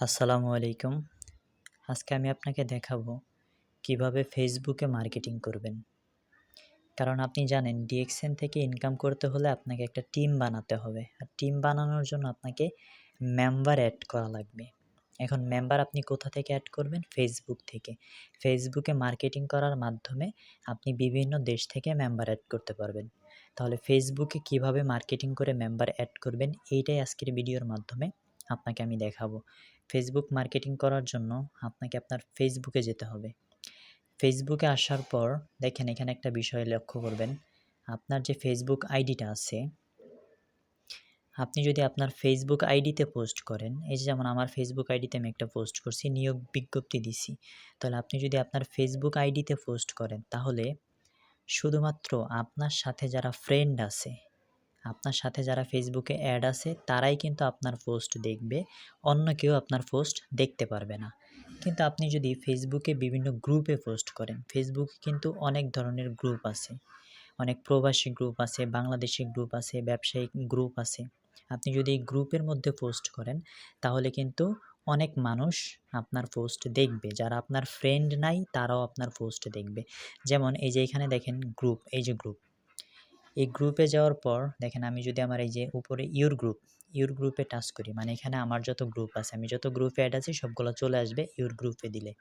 আসসালামু আলাইকুম। আজকে আমি আপনাকে দেখাবো কিভাবে ফেসবুকে মার্কেটিং করবেন। কারণ আপনি জানেন ডিএক্সএন থেকে ইনকাম করতে হলে আপনাকে একটা টিম বানাতে হবে। আর টিম বানানোর জন্য আপনাকে মেম্বার এড করা লাগবে। এখন মেম্বার আপনি কোথা থেকে এড করবেন? ফেসবুক থেকে। ফেসবুকে মার্কেটিং করার মাধ্যমে আপনি বিভিন্ন দেশ থেকে মেম্বার এড করতে পারবেন। তাহলে ফেসবুকে কিভাবে মার্কেটিং করে মেম্বার এড করবেন এইটাই আজকের ভিডিওর মাধ্যমে আপনাকে আমি দেখাবো। ফেসবুক মার্কেটিং করার জন্য আপনাকে আপনার ফেসবুকে যেতে হবে। ফেসবুকে আসার পর দেখেন এখানে একটা বিষয় লক্ষ্য করবেন। আপনার যে ফেসবুক আইডিটা আছে, আপনি যদি আপনার ফেসবুক আইডিতে পোস্ট করেন, এই যে যেমন আমার ফেসবুক আইডিতে আমি একটা পোস্ট করছি, নিয়োগ বিজ্ঞপ্তি দিছি। তাহলে আপনি যদি আপনার ফেসবুক আইডিতে পোস্ট করেন, তাহলে শুধুমাত্র আপনার সাথে যারা ফ্রেন্ড আছে, আপনার সাথে যারা ফেসবুকে অ্যাড আছে, তারাই কিন্তু আপনার পোস্ট দেখবে। অন্য কেউ আপনার পোস্ট দেখতে পারবে না। কিন্তু আপনি যদি ফেসবুকে বিভিন্ন গ্রুপে পোস্ট করেন, ফেসবুকে কিন্তু অনেক ধরনের গ্রুপ আছে। অনেক প্রবাসী গ্রুপ আছে, বাংলাদেশি গ্রুপ আছে, ব্যবসায়িক গ্রুপ আছে। আপনি যদি এই গ্রুপের মধ্যে পোস্ট করেন, তাহলে কিন্তু অনেক মানুষ আপনার পোস্ট দেখবে। যারা আপনার ফ্রেন্ড নাই, তারাও আপনার পোস্ট দেখবে। যেমন এই যে এখানে দেখেন গ্রুপ, এই যে গ্রুপ। এই গ্রুপে যাওয়ার পর দেখেন আমি যদি আমার এই যে উপরে ইউর গ্রুপে টাচ করি, মানে এখানে আমার যত গ্রুপ আছে, আমি যত গ্রুপে অ্যাড আছি সবগুলো চলে আসবে ইউর গ্রুপে দিলে।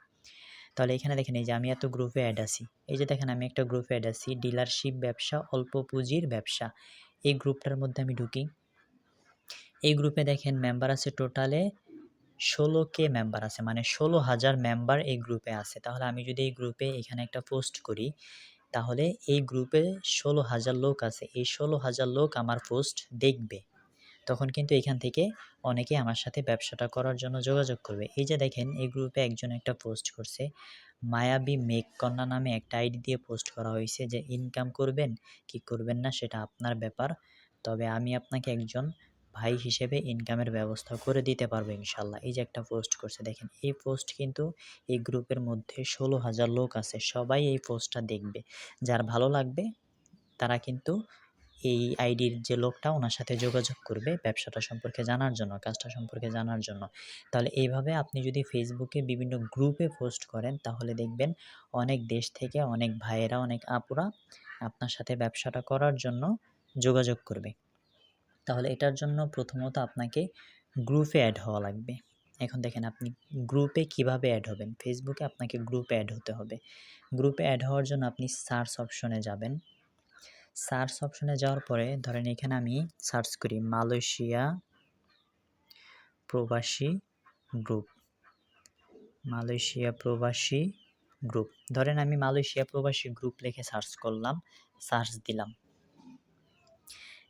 তাহলে এখানে দেখেন এই যে আমি এত গ্রুপে অ্যাড আছি। এই যে দেখেন আমি একটা গ্রুপে অ্যাড আছি, ডিলারশিপ ব্যবসা, অল্প পুঁজির ব্যবসা। এই গ্রুপটার মধ্যে আমি ঢুকি। এই গ্রুপে দেখেন মেম্বার আছে টোটালে 16K মেম্বার আছে, মানে 16,000 মেম্বার এই গ্রুপে আছে। তাহলে আমি যদি এই গ্রুপে এখানে একটা পোস্ট করি, তাহলে এই গ্রুপে 16,000 লোক আছে। এই 16,000 লোক আমার পোস্ট দেখবে। তখন কিন্তু এখান থেকে অনেকে আমার সাথে ব্যবসাটা করার জন্য যোগাযোগ করবে। এই যে দেখেন এই গ্রুপে একজন একটা পোস্ট করছে, মায়াবী মেঘকন্যা নামে একটা আইডি দিয়ে পোস্ট করা হয়েছে যে ইনকাম করবেন কি করবেন না সেটা আপনার ব্যাপার। তবে আমি আপনাকে একজন ভাই হিসেবে ইনকামের ব্যবস্থা করে দিতে পারবো ইনশাল্লাহ। এই যে একটা পোস্ট করছে দেখেন, এই পোস্ট কিন্তু এই গ্রুপের মধ্যে 16,000 লোক আছে, সবাই এই পোস্টটা দেখবে। যার ভালো লাগবে তারা কিন্তু এই আইডির যে লোকটা ওনার সাথে যোগাযোগ করবে ব্যবসাটা সম্পর্কে জানার জন্য, কাজটা সম্পর্কে জানার জন্য। তাহলে এইভাবে আপনি যদি ফেসবুকে বিভিন্ন গ্রুপে পোস্ট করেন, তাহলে দেখবেন অনেক দেশ থেকে অনেক ভাইয়েরা, অনেক আপুরা আপনার সাথে ব্যবসাটা করার জন্য যোগাযোগ করবে। তাহলে এটার জন্য প্রথমত আপনাকে গ্রুপে অ্যাড হওয়া লাগবে। এখন দেখেন আপনি গ্রুপে কিভাবে অ্যাড হবেন। ফেসবুকে আপনাকে গ্রুপে অ্যাড হতে হবে। গ্রুপে অ্যাড হওয়ার জন্য আপনি সার্চ অপশনে যাবেন। সার্চ অপশনে যাওয়ার পরে ধরেন এখানে আমি সার্চ করি মালয়েশিয়া প্রবাসী গ্রুপ। মালয়েশিয়া প্রবাসী গ্রুপ। ধরেন আমি মালয়েশিয়া প্রবাসী গ্রুপ লিখে সার্চ করলাম, সার্চ দিলাম।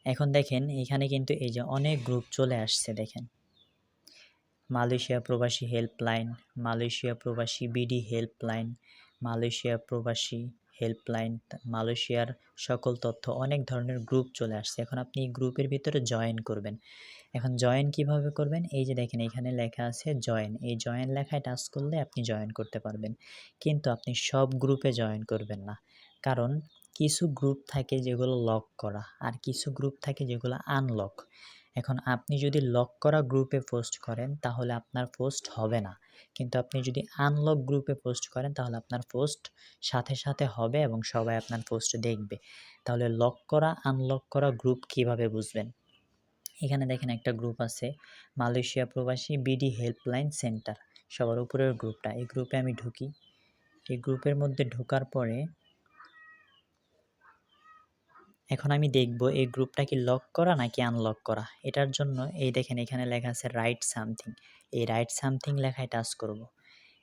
এখন দেখেন এখানে কিন্তু এই যে অনেক গ্রুপ চলে আসছে দেখেন। মালয়েশিয়া প্রবাসী হেল্পলাইন, মালয়েশিয়া প্রবাসী বিডি হেল্পলাইন, মালয়েশিয়া প্রবাসী হেল্পলাইন, মালয়েশিয়ার সকল তথ্য, অনেক ধরনের গ্রুপ চলে আসছে। এখন আপনি এই গ্রুপের ভিতরে জয়েন করবেন। এখন জয়েন কিভাবে করবেন? এই যে দেখেন এখানে লেখা আছে জয়েন। এই জয়েন লেখায় টাচ করলে আপনি জয়েন করতে পারবেন। কিন্তু আপনি সব গ্রুপে জয়েন করবেন না। কারণ কিছু গ্রুপ থাকে যেগুলো লক করা, আর কিছু গ্রুপ থাকে যেগুলো আনলক। এখন আপনি যদি লক করা গ্রুপে পোস্ট করেন, তাহলে আপনার পোস্ট হবে না। কিন্তু আপনি যদি আনলক গ্রুপে পোস্ট করেন, তাহলে আপনার পোস্ট সাথে সাথে হবে এবং সবাই আপনার পোস্ট দেখবে। তাহলে লক করা, আনলক করা গ্রুপ কিভাবে বুঝবেন? এখানে দেখেন একটা গ্রুপ আছে, মালয়েশিয়া প্রবাসী বিডি হেল্পলাইন সেন্টার, সবার উপরের গ্রুপটা। এই গ্রুপে আমি ঢুকি। এই গ্রুপের মধ্যে ঢোকার পরে এখন আমি দেখব এই গ্রুপটা কি লক করা নাকি আনলক করা। এটার জন্য এই দেখেন এখানে লেখা আছে রাইট সামথিং। এই রাইট সামথিং লেখায় টাচ করব।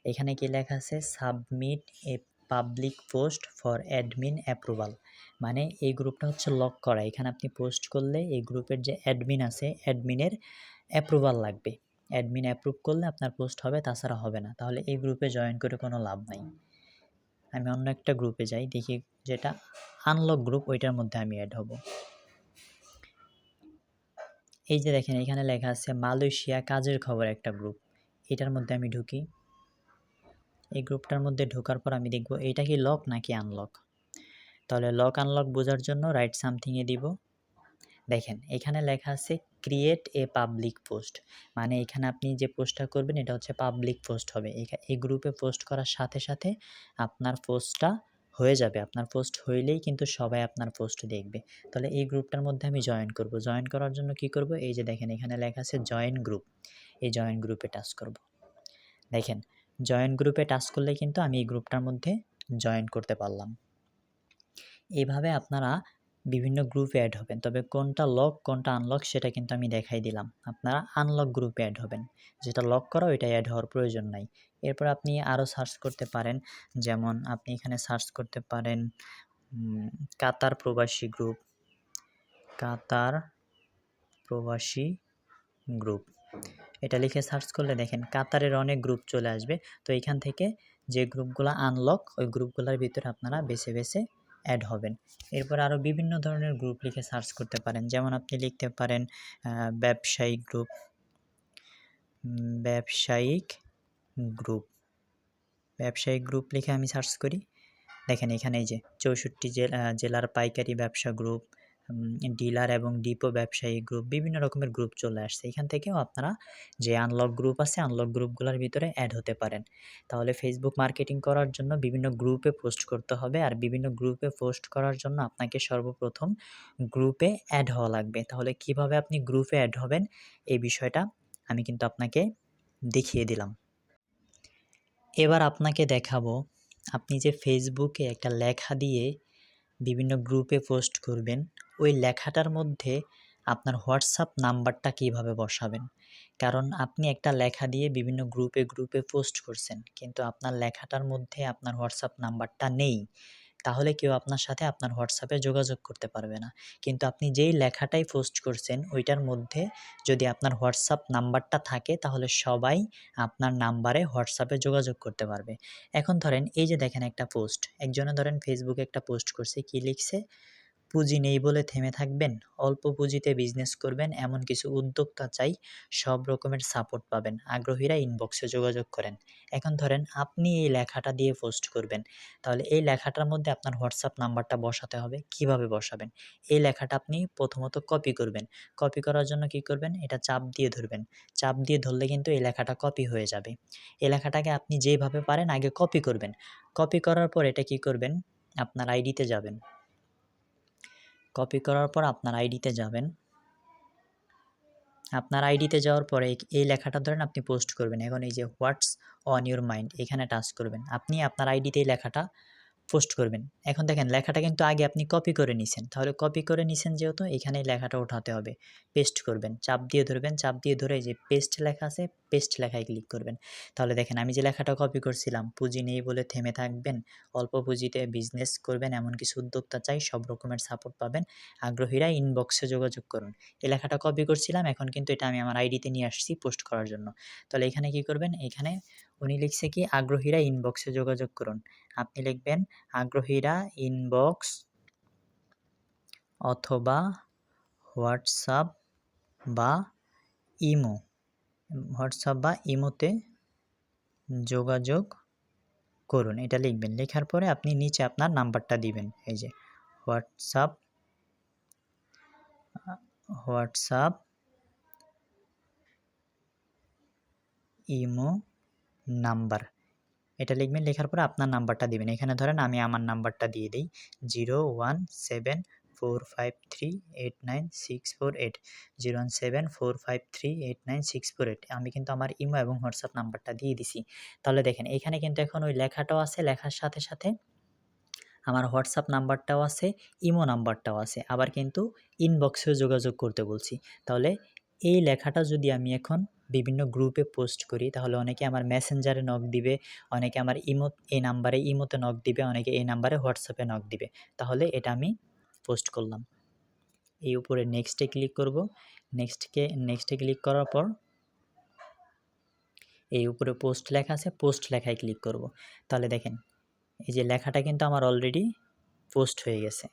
এখানে কি লেখা আছে? Submit a public post for admin approval. মানে এই গ্রুপটা হচ্ছে লক করা। এখানে আপনি পোস্ট করলে এই গ্রুপের যে অ্যাডমিন আছে, অ্যাডমিনের অ্যাপ্রুভাল লাগবে। অ্যাডমিন অ্যাপ্রুভ করলে আপনার পোস্ট হবে, তাছাড়া হবে না। তাহলে এই গ্রুপে জয়েন করে কোনো লাভ নাই। আমি অন্য একটা গ্রুপে যাই, দেখি যেটা আনলক গ্রুপ, ওইটার মধ্যে আমি অ্যাড হব। এই যে দেখেন এখানে লেখা আছে মালয়েশিয়া কাজের খবর একটা গ্রুপ। এটার মধ্যে আমি ঢুকি। এই গ্রুপটার মধ্যে ঢোকার পর আমি দেখব এটা কি লক নাকি আনলক। তাহলে লক আনলক বোঝার জন্য রাইট সামথিংয়ে দিব। দেখেন এখানে লেখা আছে ক্রিয়েট এ পাবলিক পোস্ট, মানে এখানে আপনি যে পোস্টটা করবেন এটা হচ্ছে পাবলিক পোস্ট হবে। এই গ্রুপে পোস্ট করার সাথে সাথে আপনার পোস্টটা হয়ে যাবে। আপনার পোস্ট হইলেই কিন্তু সবাই আপনার পোস্ট দেখবে। তাহলে এই গ্রুপটার মধ্যে আমি জয়েন করব। জয়েন করার জন্য কি করব? এই যে দেখেন এখানে লেখা আছে জয়েন গ্রুপ। এই জয়েন গ্রুপে টাচ করব। দেখেন জয়েন গ্রুপে টাচ করলে কিন্তু আমি এই গ্রুপটার মধ্যে জয়েন করতে পারলাম। এইভাবে আপনারা বিভিন্ন গ্রুপে অ্যাড হবেন। তবে কোনটা লক কোনটা আনলক সেটা কিন্তু আমি দেখাই দিলাম। আপনারা আনলক গ্রুপে অ্যাড হবেন। যেটা লক করা ওইটাই অ্যাড হওয়ার প্রয়োজন নাই। এরপর আপনি আরও সার্চ করতে পারেন। যেমন আপনি এখানে সার্চ করতে পারেন কাতার প্রবাসী গ্রুপ, কাতার প্রবাসী গ্রুপ। এটা লিখে সার্চ করলে দেখেন কাতারের অনেক গ্রুপ চলে আসবে। তো এখান থেকে যে গ্রুপগুলো আনলক ওই গ্রুপগুলোর ভিতরে আপনারা বেছে বেছে অ্যাড হবেন। এরপর আরও বিভিন্ন ধরনের গ্রুপ লিখে সার্চ করতে পারেন। যেমন আপনি লিখতে পারেন ব্যবসায়িক গ্রুপ, ব্যবসায়িক গ্রুপ, ব্যবসায়িক গ্রুপ লিখে আমি সার্চ করি। দেখেন এখানে এই যে 64 জেলার পাইকারি ব্যবসা গ্রুপ, ডিলার এবং ডিপো ব্যবসায়ী গ্রুপ, বিভিন্ন রকমের গ্রুপ চলে আসছে। এখান থেকেও আপনারা যে আনলক গ্রুপ আছে আনলক গ্রুপগুলোর ভিতরে অ্যাড হতে পারেন। তাহলে ফেসবুক মার্কেটিং করার জন্য বিভিন্ন গ্রুপে পোস্ট করতে হবে, আর বিভিন্ন গ্রুপে পোস্ট করার জন্য আপনাকে সর্বপ্রথম গ্রুপে অ্যাড হওয়া লাগবে। তাহলে কিভাবে আপনি গ্রুপে অ্যাড হবেন এই বিষয়টা আমি কিন্তু আপনাকে দেখিয়ে দিলাম। এবার আপনাকে দেখাবো আপনি যে ফেসবুকে একটা লেখা দিয়ে বিভিন্ন গ্রুপে পোস্ট করবেন, ওই লেখাটার মধ্যে আপনার হোয়াটসঅ্যাপ নাম্বারটা কিভাবে বসাবেন। কারণ আপনি একটা লেখা দিয়ে বিভিন্ন গ্রুপে পোস্ট করছেন, কিন্তু আপনার লেখাটার মধ্যে আপনার হোয়াটসঅ্যাপ নাম্বারটা নেই। তাহলে কেউ আপনার সাথে আপনার হোয়াটসঅ্যাপে যোগাযোগ করতে পারবে না। কিন্তু আপনি যেই লেখাটাই পোস্ট করছেন ওইটার মধ্যে যদি আপনার হোয়াটসঅ্যাপ নাম্বারটা থাকে তাহলে সবাই আপনার নাম্বারে হোয়াটসঅ্যাপে যোগাযোগ করতে পারবে। এখন ধরেন এই যে দেখেন একটা পোস্ট, একজনে ধরেন ফেসবুকে একটা পোস্ট করছে, কি লিখছে? পুঁজি নেই বলে থেমে থাকবেন, অল্প পুঁজিতে বিজনেস করবেন এমন কিছু উদ্যোক্তা চাই, সব রকমের সাপোর্ট পাবেন, আগ্রহীরা ইনবক্সে যোগাযোগ করেন। এখন ধরেন আপনি এই লেখাটা দিয়ে পোস্ট করবেন, তাহলে এই লেখাটার মধ্যে আপনার হোয়াটসঅ্যাপ নাম্বারটা বসাতে হবে। কিভাবে বসাবেন? এই লেখাটা আপনি প্রথমত কপি করবেন। কপি করার জন্য কি করবেন? এটা চাপ দিয়ে ধরবেন। চাপ দিয়ে ধরলে কিন্তু এই লেখাটা কপি হয়ে যাবে। এই লেখাটাকে আপনি যেভাবে পারেন আগে কপি করবেন। কপি করার পর এটা কি করবেন? আপনার আইডিতে যাবেন। কপি করার পর আপনার আইডিতে যাবেন। আপনার আইডিতে যাওয়ার পরে এই লেখাটা ধরেন আপনি পোস্ট করবেন। এখন এই যে হোয়াটস অন ইউর মাইন্ড এখানে টাচ করবেন। আপনি আপনার আইডিতে এই লেখাটা পোস্ট করবেন। এখন দেখেন লেখাটা কিন্তু আগে আপনি কপি করে নিছেন। তাহলে কপি করে নিছেন যেহেতু এখানে এই লেখাটা উঠাতে হবে। পেস্ট করবেন। চাপ দিয়ে ধরবেন। চাপ দিয়ে ধরে এই যে পেস্ট লেখা আছে, পেস্ট লেখায় ক্লিক করবেন। তাহলে দেখেন আমি যে লেখাটা কপি করছিলাম, পুঁজি নেই বলে থেমে থাকবেন, অল্প পুঁজিতে বিজনেস করবেন এমন কিছু উদ্যোক্তা চাই, সব রকমের সাপোর্ট পাবেন, আগ্রহীরা ইনবক্সে যোগাযোগ করুন। এই লেখাটা কপি করছিলাম, এখন কিন্তু এটা আমি আমার আইডিতে নিয়ে আসছি পোস্ট করার জন্য। তাহলে এখানে কি করবেন? এখানে উনি লিখছে কি আগ্রহীরা ইনবক্সে যোগাযোগ করুন। আপনি লিখবেন আগ্রহীরা ইনবক্স অথবা হোয়াটসঅ্যাপ বা ইমো, হোয়াটসঅ্যাপ বা ইমোতে যোগাযোগ করুন। এটা লিখবেন। লেখার পরে আপনি নিচে আপনার নাম্বারটা দিবেন। এই যে হোয়াটসঅ্যাপ, ইমো নাম্বার, এটা লিখবেন। লেখার পরে আপনার নাম্বারটা দিবেন। এখানে ধরেন আমি আমার নাম্বারটা দিয়ে দিই 01745389648, 01745389648। আমি কিন্তু আমার ইমো এবং হোয়াটসঅ্যাপ নাম্বারটা দিয়ে দিছি। তাহলে দেখেন এখানে কিন্তু এখন ওই লেখাটাও আছে, লেখার সাথে সাথে আমার হোয়াটসঅ্যাপ নাম্বারটাও আছে, ইমো নাম্বারটাও আছে। আবার কিন্তু ইনবক্সেও যোগাযোগ করতে বলছি। তাহলে এই লেখাটা যদি আমি এখন বিভিন্ন গ্রুপে পোস্ট করি তাহলে অনেকে আমার মেসেঞ্জারে নক দিবে, অনেকে আমার এই নাম্বারে ইমোতে নক দিবে, অনেকে এই নাম্বারে হোয়াটসঅ্যাপে নক দিবে। তাহলে এটা আমি পোস্ট করলাম। এই উপরে নেক্সটে ক্লিক করব। নেক্সটে ক্লিক করার পর এই উপরে পোস্ট লেখা আছে, পোস্ট লেখায় ক্লিক করব। তাহলে দেখেন এই যে লেখাটা কিন্তু আমার অলরেডি পোস্ট হয়ে গেছে।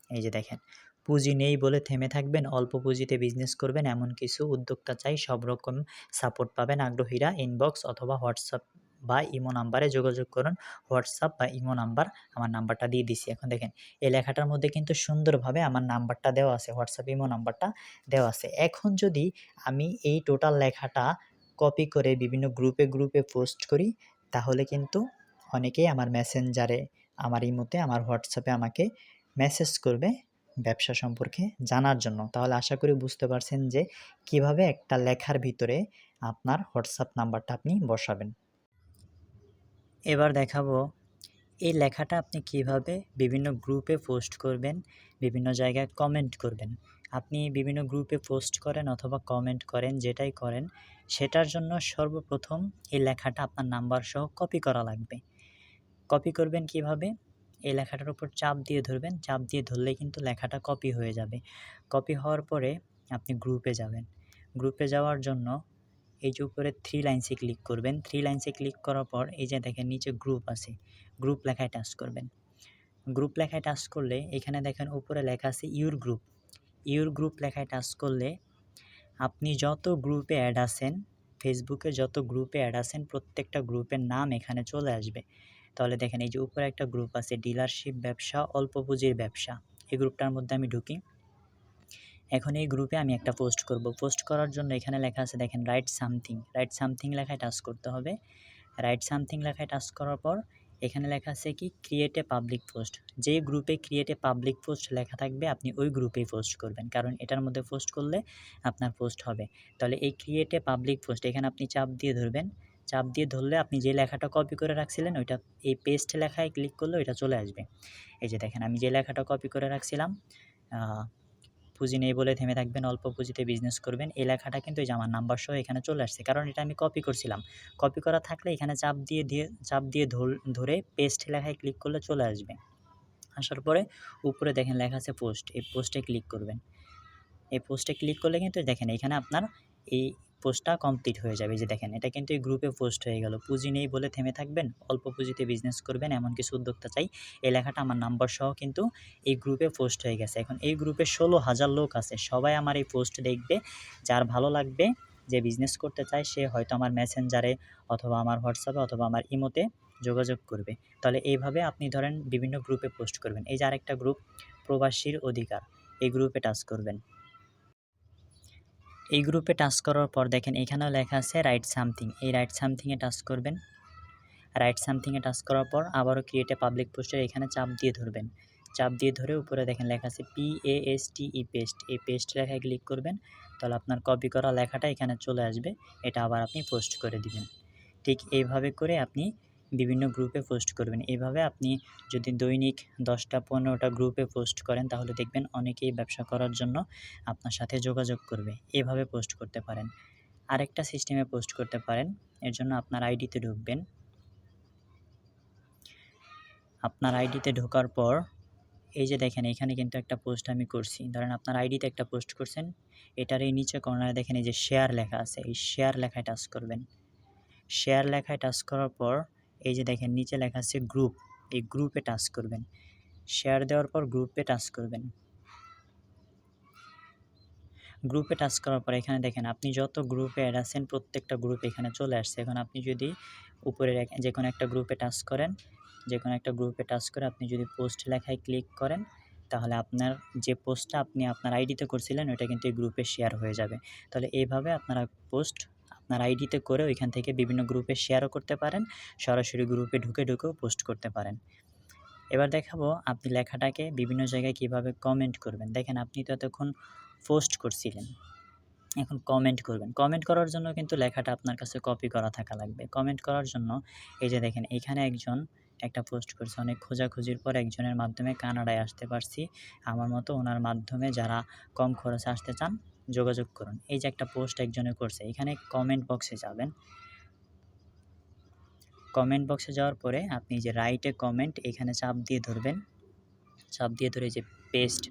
এই যে দেখেন, পুঁজি নেই বলে থেমে থাকবেন, অল্প পুঁজিতে বিজনেস করবেন এমন কিছু উদ্যোক্তা চাই, সব রকম সাপোর্ট পাবেন, আগ্রহীরা ইনবক্স অথবা হোয়াটসঅ্যাপ বা ইমো নাম্বারে যোগাযোগ করুন। হোয়াটসঅ্যাপ বা ইমো নাম্বার, আমার নাম্বারটা দিয়ে দিছি। এখন দেখেন এই লেখাটার মধ্যে কিন্তু সুন্দরভাবে আমার নাম্বারটা দেওয়া আছে, হোয়াটসঅ্যাপ ইমো নাম্বারটা দেওয়া আছে। এখন যদি আমি এই টোটাল লেখাটা কপি করে বিভিন্ন গ্রুপে পোস্ট করি, তাহলে কিন্তু অনেকেই আমার মেসেঞ্জারে, আমার ইমোতে, আমার হোয়াটসঅ্যাপে আমাকে মেসেজ করবে ব্যবসা সম্পর্কে জানার জন্য। তাহলে আশা করি বুঝতে পারছেন যে কিভাবে একটা লেখার ভিতরে আপনার হোয়াটসঅ্যাপ নাম্বারটা আপনি বসাবেন। এবার দেখাবো এই লেখাটা আপনি কিভাবে বিভিন্ন গ্রুপে পোস্ট করবেন, বিভিন্ন জায়গায় কমেন্ট করবেন। আপনি বিভিন্ন গ্রুপে পোস্ট করেন অথবা কমেন্ট করেন, যেটাই করেন, সেটার জন্য সর্বপ্রথম এই লেখাটা আপনার নাম্বার সহ কপি করা লাগবে। কপি করবেন কিভাবে? এই লেখাটার উপর চাপ দিয়ে ধরবেন, চাপ দিয়ে ধরলেই কিন্তু লেখাটা কপি হয়ে যাবে। কপি হওয়ার পরে আপনি গ্রুপে যাবেন। গ্রুপে যাওয়ার জন্য এই যে উপরে 3 লাইনসে ক্লিক করবেন। 3 লাইনসে ক্লিক করার পর এই যে দেখেন নিচে গ্রুপ আছে। গ্রুপ লেখায় টাচ করবেন। গ্রুপ লেখায় টাচ করলে এখানে দেখেন উপরে লেখা আছে ইউর গ্রুপ। ইউর গ্রুপ লেখায় টাচ করলে আপনি যত গ্রুপে অ্যাড আছেন, ফেসবুকে যত গ্রুপে অ্যাড আছেন, প্রত্যেকটা গ্রুপের নাম এখানে চলে আসবে। তাহলে দেখেন এই যে উপরে একটা গ্রুপ আছে ডিলারশিপ ব্যবসা, অল্প পুঁজির ব্যবসা। এই গ্রুপটার মধ্যে আমি ঢুকি। এখন এই গ্রুপে আমি একটা পোস্ট করব। পোস্ট করার জন্য এখানে লেখা আছে দেখেন রাইট সামথিং। রাইট সামথিং লেখায় টাচ করতে হবে। রাইট সামথিং লেখায় টাচ করার পর এখানে লেখা আছে কি ক্রিয়েট এ পাবলিক পোস্ট। যে গ্রুপে ক্রিয়েট এ পাবলিক পোস্ট লেখা থাকবে আপনি ওই গ্রুপেই পোস্ট করবেন, কারণ এটার মধ্যে পোস্ট করলে আপনার পোস্ট হবে। তাহলে এই ক্রিয়েট এ পাবলিক পোস্ট এখানে আপনি চাপ দিয়ে ধরবেন। চাপ দিয়ে ধরলে আপনি যে লেখাটা কপি করে রাখছিলেন ওইটা এই পেস্ট লেখায় ক্লিক করলে ওইটা চলে আসবে। এই যে দেখেন আমি যে লেখাটা কপি করে রাখছিলাম, পুঁজি নেই বলে থেমে থাকবেন, অল্প পুঁজিতে বিজনেস করবেন, এই লেখাটা কিন্তু এই যে আমার নাম্বার সহ এখানে চলে আসছে, কারণ এটা আমি কপি করছিলাম। কপি করা থাকলে এখানে চাপ দিয়ে ধরে পেস্ট লেখায় ক্লিক করলে চলে আসবে। আসার পরে উপরে দেখেন লেখা আছে পোস্ট, এই পোস্টে ক্লিক করবেন। এই পোস্টে ক্লিক করলে কিন্তু দেখেন এখানে আপনার এই পোস্টটা কমপ্লিট হয়ে যাবে। যে দেখেন এটা কিন্তু এই গ্রুপে পোস্ট হয়ে গেল। পুঁজি নেই বলে থেমে থাকবেন, অল্প পুঁজিতে বিজনেস করবেন, এমন কিছু উদ্যোক্তা চাই, এই লেখাটা আমার নাম্বার সহ কিন্তু এই গ্রুপে পোস্ট হয়ে গেছে। এখন এই গ্রুপে 16,000 লোক আছে, সবাই আমার এই পোস্ট দেখবে। যার ভালো লাগবে, যে বিজনেস করতে চায়, সে হয়তো আমার মেসেঞ্জারে অথবা আমার হোয়াটসঅ্যাপে অথবা আমার ইমোতে যোগাযোগ করবে। তাহলে এইভাবে আপনি ধরেন বিভিন্ন গ্রুপে পোস্ট করবেন। এই যে আরেকটা গ্রুপ প্রবাসীর অধিকার, এই গ্রুপে টাচ করবেন। এই গ্রুপে টাচ করার পর দেখেন এখানেও লেখা আছে রাইট সামথিং, এই রাইট সামথিংয়ে টাচ করবেন। রাইট সামথিংয়ে টাচ করার পর আবারও ক্রিয়েট এ পাবলিক পোস্টের এখানে চাপ দিয়ে ধরবেন। চাপ দিয়ে ধরে উপরে দেখেন লেখা আছে PASTE পেস্ট, এই পেস্ট লেখায় ক্লিক করবেন। তাহলে আপনার কপি করা লেখাটা এখানে চলে আসবে, এটা আবার আপনি পোস্ট করে দিবেন। ঠিক এইভাবে করে আপনি বিভিন্ন গ্রুপে পোস্ট করবেন। এইভাবে আপনি যদি দৈনিক 10টা-15টা গ্রুপে পোস্ট করেন, তাহলে দেখবেন অনেকেই ব্যবসা করার জন্য আপনার সাথে যোগাযোগ করবে। এভাবে পোস্ট করতে পারেন। আরেকটা সিস্টেমে পোস্ট করতে পারেন। এর জন্য আপনার আইডিতে ঢুকবেন। আপনার আইডিতে ঢোকার পর এই যে দেখেন এখানে কিন্তু একটা পোস্ট আমি করছি। ধরেন আপনার আইডিতে একটা পোস্ট করছেন, এটার এই নিচে কর্নারে দেখেন এই যে শেয়ার লেখা আছে, এই শেয়ার লেখায় টাচ করবেন। শেয়ার লেখায় টাচ করার পর এই যে দেখেন নিচে লেখা আছে গ্রুপ, এই গ্রুপে টাচ করবেন। শেয়ার দেওয়ার পর গ্রুপে টাচ করবেন। গ্রুপে টাচ করার পর এখানে দেখেন আপনি যত গ্রুপে অ্যাড আছেন প্রত্যেকটা গ্রুপ এখানে চলে আসছে। এখন আপনি যদি উপরে যে কোনো একটা গ্রুপে টাচ করেন, যে কোনো একটা গ্রুপে টাচ করে আপনি যদি পোস্ট লেখায় ক্লিক করেন, তাহলে আপনার যে পোস্টটা আপনি আপনার আইডিতে করছিলেন ওইটা কিন্তু এই গ্রুপে শেয়ার হয়ে যাবে। তাহলে এইভাবে আপনারা পোস্ট আপনার আইডিতে করে ওইখান থেকে বিভিন্ন গ্রুপে শেয়ারও করতে পারেন, সরাসরি গ্রুপে ঢুকেও পোস্ট করতে পারেন। এবার দেখাবো আপনি লেখাটাকে বিভিন্ন জায়গায় কিভাবে কমেন্ট করবেন। দেখেন আপনি তো এতক্ষণ পোস্ট করছিলেন, এখন কমেন্ট করবেন। কমেন্ট করার জন্য কিন্তু লেখাটা আপনার কাছে কপি করা থাকা লাগবে। কমেন্ট করার জন্য এই যে দেখেন এইখানে একজন একটা পোস্ট করছে, অনেক খোঁজাখুঁজির পর একজনের মাধ্যমে কানাডায় আসতে পারছি। আমার মতো ওনার মাধ্যমে যারা কম খরচে আসতে চান যোগাযোগ করুন। এই যে একটা পোস্ট একজনে করছে, এখানে কমেন্ট বক্সে যাবেন। কমেন্ট বক্সে যাওয়ার পরে আপনি যে রাইট এ কমেন্ট এখানে চাপ দিয়ে ধরবেন। চাপ দিয়ে ধরে যে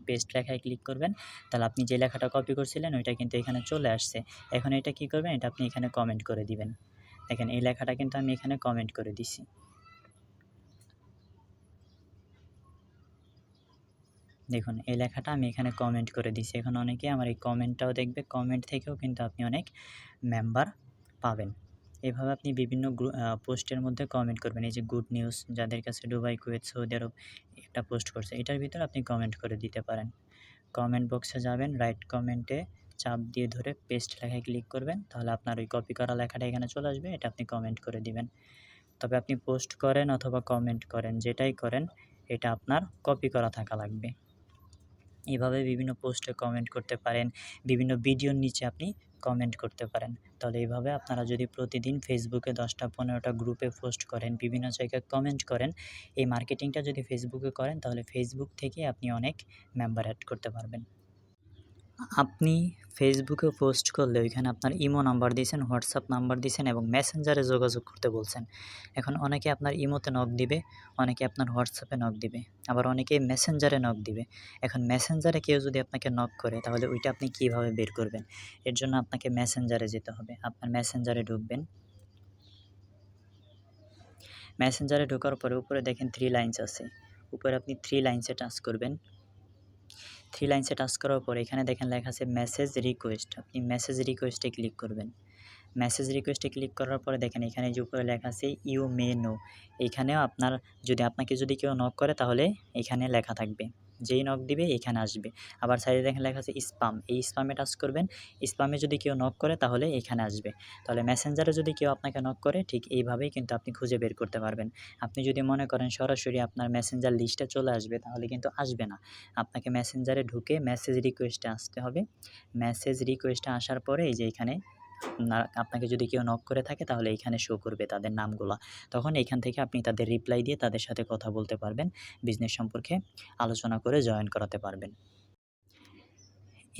পেস্ট লেখায় ক্লিক করবেন। তাহলে আপনি যে লেখাটা কপি করছিলেন ওইটা কিন্তু এখানে চলে আসছে। এখন এটা কি করবেন, এটা আপনি এখানে কমেন্ট করে দিবেন। দেখেন এই লেখাটা কিন্তু আমি এখানে কমেন্ট করে দিছি। দেখুন এই লেখাটা আমি এখানে কমেন্ট করে দিছি। এখন অনেকে আমার এই কমেন্টটাও দেখবে। কমেন্ট থেকেও কিন্তু আপনি অনেক মেম্বার পাবেন। এভাবে আপনি বিভিন্ন পোস্টের মধ্যে কমেন্ট করবেন। এই যে গুড নিউজ যাদের কাছে দুবাই, কুয়েত, সৌদি আরব একটা পোস্ট করছে, এটার ভিতরে আপনি কমেন্ট করে দিতে পারেন। কমেন্ট বক্সে যাবেন, রাইট কমেন্টে চাপ দিয়ে ধরে পেস্ট লেখায় ক্লিক করবেন। তাহলে আপনার ওই কপি করা লেখাটা এখানে চলে আসবে। এটা আপনি কমেন্ট করে দিবেন। তবে আপনি পোস্ট করেন অথবা কমেন্ট করেন, যেটাই করেন এটা আপনার কপি করা থাকা লাগবে। এভাবে বিভিন্ন পোস্টে কমেন্ট করতে পারেন, বিভিন্ন ভিডিওর নিচে আপনি কমেন্ট করতে পারেন। তাহলে এইভাবে আপনারা যদি প্রতিদিন ফেসবুকে ১০টা-১৫টা গ্রুপে পোস্ট করেন, বিভিন্ন জায়গায় কমেন্ট করেন, এই মার্কেটিংটা যদি ফেসবুকে করেন তাহলে ফেসবুক থেকে আপনি অনেক মেম্বার এড করতে পারবেন। আপনি ফেসবুকে পোস্ট করলে ওইখানে আপনার ইমো নাম্বার দিয়েছেন, হোয়াটসঅ্যাপ নাম্বার দিয়েছেন এবং মেসেঞ্জারে যোগাযোগ করতে বলছেন। এখন অনেকে আপনার ইমোতে নক দিবে, অনেকে আপনার হোয়াটসঅ্যাপে নক দিবে, আবার অনেকে মেসেঞ্জারে নক দিবে। এখন মেসেঞ্জারে কেউ যদি আপনাকে নক করে তাহলে ওইটা আপনি কীভাবে বের করবেন? এর জন্য আপনাকে মেসেঞ্জারে যেতে হবে। আপনার মেসেঞ্জারে ঢুকবেন। মেসেঞ্জারে ঢোকার পরে উপরে দেখেন 3 লাইনস আছে। উপরে আপনি 3 লাইনসে টাচ করবেন। 3 লাইনসে টাচ করার পরে এখানে দেখেন লেখা আছে মেসেজ রিকোয়েস্ট। আপনি মেসেজ রিকোয়েস্টে ক্লিক করবেন। মেসেজ রিকোয়েস্টে ক্লিক করার পরে দেখেন এখানে যে উপরে লেখা আছে ইউ মে নো। এইখানেও আপনাকে যদি কেউ নক করে তাহলে এখানে লেখা থাকবে। যেই নক দিবে এখানে আসবে। আবার সাইডে দেখেন লেখা আছে স্পাম। এই স্পামে টাচ করবেন। স্পামে যদি কেউ নক করে তাহলে এখানে আসবে। তাহলে মেসেঞ্জারে যদি কেউ আপনাকে নক করে ঠিক এইভাবেই কিন্তু আপনি খুঁজে বের করতে পারবেন। আপনি যদি মনে করেন সরাসরি আপনার মেসেঞ্জার লিস্টে চলে আসবে তাহলে কিন্তু আসবে না। আপনাকে মেসেঞ্জারে ঢুকে মেসেজ রিকোয়েস্টে আসতে হবে। মেসেজ রিকোয়েস্টে আসার পরে এই যে এখানে আপনাকে যদি কেউ নক করে থাকে তাহলে এইখানে শো করবে তাদের নামগুলা। তখন এইখান থেকে আপনি তাদের রিপ্লাই দিয়ে তাদের সাথে কথা বলতে পারবেন। বিজনেস সম্পর্কে আলোচনা করে জয়েন করাতে পারবেন।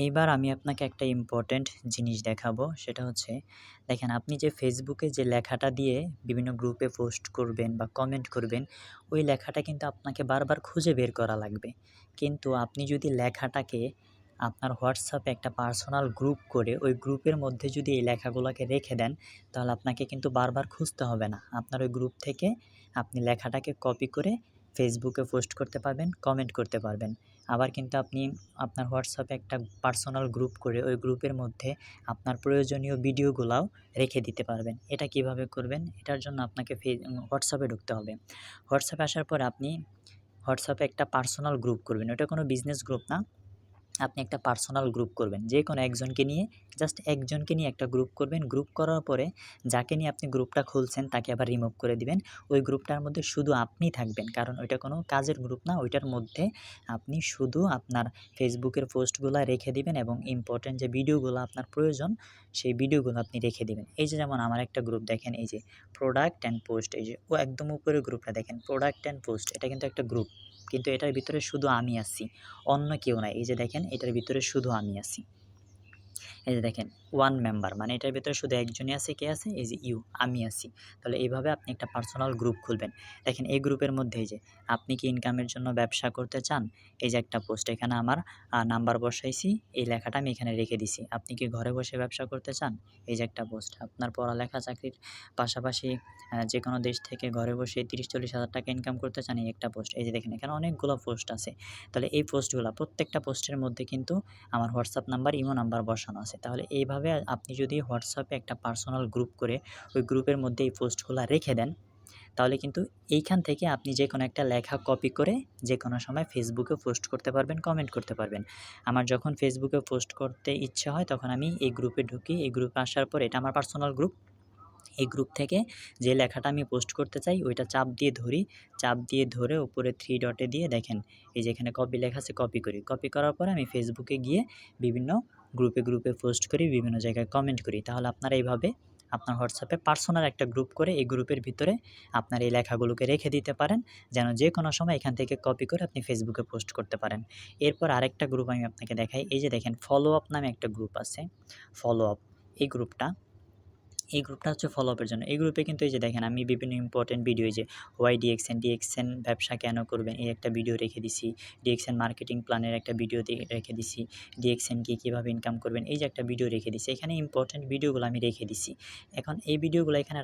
এইবার আমি আপনাকে একটা ইম্পর্ট্যান্ট জিনিস দেখাবো। সেটা হচ্ছে দেখেন আপনি যে ফেসবুকে যে লেখাটা দিয়ে বিভিন্ন গ্রুপে পোস্ট করবেন বা কমেন্ট করবেন, ওই লেখাটা কিন্তু আপনাকে বারবার খুঁজে বের করা লাগবে। কিন্তু আপনি যদি লেখাটাকে আপনার হোয়াটসঅ্যাপে একটা পার্সোনাল গ্রুপ করে ওই গ্রুপের মধ্যে যদি এই লেখাগুলোকে রেখে দেন, তাহলে আপনাকে কিন্তু বারবার খুঁজতে হবে না। আপনার ওই গ্রুপ থেকে আপনি লেখাটাকে কপি করে ফেসবুকে পোস্ট করতে পারবেন, কমেন্ট করতে পারবেন। আবার কিন্তু আপনি আপনার হোয়াটসঅ্যাপে একটা পার্সোনাল গ্রুপ করে ওই গ্রুপের মধ্যে আপনার প্রয়োজনীয় ভিডিওগুলাও রেখে দিতে পারবেন। এটা কিভাবে করবেন? এটার জন্য আপনাকে হোয়াটসঅ্যাপে ঢুকতে হবে। হোয়াটসঅ্যাপে আসার পর আপনি হোয়াটসঅ্যাপে একটা পার্সোনাল গ্রুপ করবেন। ওটা কোনো বিজনেস গ্রুপ না। আপনি একটা পার্সোনাল গ্রুপ করবেন। যেকোনো একজনকে নিয়ে জাস্ট একজনকে নিয়ে একটা গ্রুপ করবেন। গ্রুপ করার পরে যাকে নিয়ে আপনি গ্রুপটা খুলছেন তাকে আবার রিমুভ করে দিবেন। ওই গ্রুপটার মধ্যে শুধু আপনিই থাকবেন। কারণ ওইটা কোনো কাজের গ্রুপ না। ওইটার মধ্যে আপনি শুধু আপনার ফেসবুকের পোস্টগুলা রেখে দিবেন এবং ইম্পর্টেন্ট যে ভিডিওগুলো আপনার প্রয়োজন সেই ভিডিওগুলো আপনি রেখে দিবেন। এই যে যেমন আমার একটা গ্রুপ দেখেন এই যে প্রোডাক্ট অ্যান্ড পোস্ট, এই যে ও একদম উপরের গ্রুপটা দেখেন প্রোডাক্ট অ্যান্ড পোস্ট, এটা কিন্তু একটা গ্রুপ। কিন্তু এটার ভিতরে শুধু আমি আছি। অন্য কেউ নাই। এই যে দেখেন এটার ভিতরে শুধু আমি আছি। এই যে দেখেন 1 মেম্বার মানে এটার ভিতরে শুধু একজনই আছে, কে আছে? এই যে আমি আছি। তাহলে এইভাবে আপনি একটা পার্সোনাল গ্রুপ খুলবেন। দেখেন এই গ্রুপের মধ্যে এই যে আপনি কি ইনকামের জন্য ব্যবসা করতে চান? এই যে একটা পোস্ট এখানে আমার নাম্বার বসাইছি, এই লেখাটা আমি এখানে রেখে দিছি। আপনি কি ঘরে বসে ব্যবসা করতে চান? এই যে একটা পোস্ট। আপনার পড়ালেখা চাকরির পাশাপাশি যেকোনো দেশ থেকে ঘরে বসে ৩০-৪০ হাজার টাকা ইনকাম করতে চান, এই একটা পোস্ট। এই যে দেখেন এখানে অনেকগুলো পোস্ট আছে। তাহলে এই পোস্টগুলা প্রত্যেকটা পোস্টের মধ্যে কিন্তু আমার হোয়াটসঅ্যাপ নাম্বার, ইমো নাম্বার বসানো আছে। তাহলে এইভাবে আপনি যদি হোয়াটসঅ্যাপে একটা পার্সোনাল গ্রুপ করে ওই গ্রুপের মধ্যে এই পোস্টগুলা রেখে দেন, তাহলে কিন্তু এইখান থেকে আপনি যেকোনো একটা লেখা কপি করে যেকোনো সময় ফেসবুকে পোস্ট করতে পারবেন, কমেন্ট করতে পারবেন। আমার যখন ফেসবুকে পোস্ট করতে ইচ্ছে হয় তখন আমি এই গ্রুপে ঢুকি। এই গ্রুপে আসার পর এটা আমার পার্সোনাল গ্রুপ। এই গ্রুপ থেকে যে লেখাটা আমি পোস্ট করতে চাই ওইটা চাপ দিয়ে ধরি। চাপ দিয়ে ধরে উপরে 3 ডটে দিয়ে দেখেন এই যে এখানে কপি লেখা আছে, কপি করি। কপি করার পরে আমি ফেসবুকে গিয়ে বিভিন্ন গ্রুপে পোস্ট করি, বিভিন্ন জায়গায় কমেন্ট করি। তাহলে আপনারা এইভাবে আপনার হোয়াটসঅ্যাপে পার্সোনাল একটা গ্রুপ করে এই গ্রুপের ভিতরে আপনার এই লেখাগুলোকে রেখে দিতে পারেন, যেন যেকোনো সময় এখান থেকে কপি করে আপনি ফেসবুকে পোস্ট করতে পারেন। এরপর আরেকটা গ্রুপ আমি আপনাকে দেখাই। এই যে দেখেন ফলো আপ নামে একটা গ্রুপ আছে। ফলো আপ এই গ্রুপটা হচ্ছে ফলো আপের জন্য। এই গ্রুপে কিন্তু এই যে দেখেন আমি বিভিন্ন ইম্পর্টেন্ট ভিডিও, এই যে ওয়াই ডিএক্সএন ব্যবসা কেন করবেন এই একটা ভিডিও রেখে দিছি। ডিএক্সএন মার্কেটিং প্ল্যানের একটা ভিডিও রেখে দিছি। ডিএক্সএন কি কীভাবে ইনকাম করবেন এই যে একটা ভিডিও রেখে দিছি। এখানে ইম্পর্টেন্ট ভিডিওগুলো আমি রেখে দিছি। এখন এই ভিডিওগুলো এখানে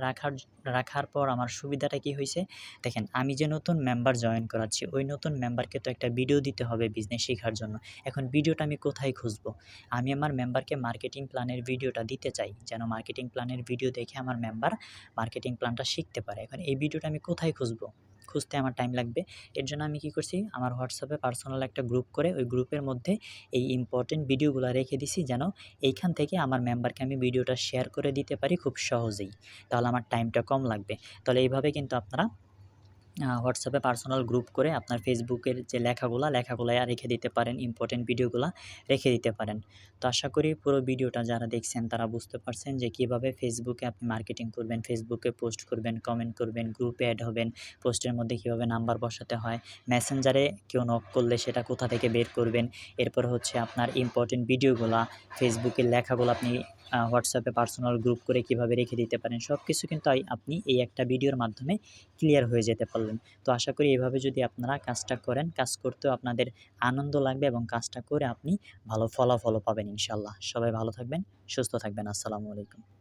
রাখার পর আমার সুবিধাটা কী হইছে? দেখেন আমি যে নতুন মেম্বার জয়েন করাচ্ছি ওই নতুন মেম্বারকে তো একটা ভিডিও দিতে হবে বিজনেস শেখার জন্য। এখন ভিডিওটা আমি কোথায় খুঁজবো? আমি আমার মেম্বারকে মার্কেটিং প্ল্যানের ভিডিওটা দিতে চাই, যেন মার্কেটিং প্ল্যানের ভিডিও দেখে আমার মেম্বার মার্কেটিং প্ল্যানটা শিখতে পারে। এখন এই ভিডিওটা আমি কোথায় খুঁজবো? খুঁজতে আমার টাইম লাগবে। এর জন্য আমি কি করছি, আমার হোয়াটসঅ্যাপে পার্সোনাল একটা গ্রুপ করে ওই গ্রুপের মধ্যে এই ইম্পর্টেন্ট ভিডিওগুলা রেখে দিছি, যেন এইখান থেকে আমার মেম্বারকে আমি ভিডিওটা শেয়ার করে দিতে পারি খুব সহজেই। তাহলে আমার টাইমটা কম লাগবে। তাহলে এইভাবে কিন্তু আপনারা হোয়াটসঅ্যাপে পার্সোনাল গ্রুপ করে আপনার ফেসবুকের যে লেখাগুলা রেখে দিতে পারেন, ইম্পর্টেন্ট ভিডিওগুলা রেখে দিতে পারেন। তো আশা করি পুরো ভিডিওটা যারা দেখছেন তারা বুঝতে পারছেন যে কীভাবে ফেসবুকে আপনি মার্কেটিং করবেন, ফেসবুকে পোস্ট করবেন, কমেন্ট করবেন, গ্রুপে অ্যাড হবেন, পোস্টের মধ্যে কীভাবে নাম্বার বসাতে হয়, মেসেঞ্জারে কেউ নক করলে সেটা কোথা থেকে বের করবেন। এরপর হচ্ছে আপনার ইম্পর্টেন্ট ভিডিওগুলা, ফেসবুকের লেখাগুলো আপনি হোয়াটসঅ্যাপে পার্সোনাল গ্রুপ করে কীভাবে রেখে দিতে পারেন। সব কিছু কিন্তু আপনি এই একটা ভিডিওর মাধ্যমে ক্লিয়ার হয়ে যেতে পারলেন। তো আশা করি এভাবে যদি আপনারা কাজটা করেন, কাজ করতেও আপনাদের আনন্দ লাগবে এবং কাজটা করে আপনি ভালো ফলাফলও পাবেন ইনশাআল্লাহ। সবাই ভালো থাকবেন, সুস্থ থাকবেন। আসসালামু আলাইকুম।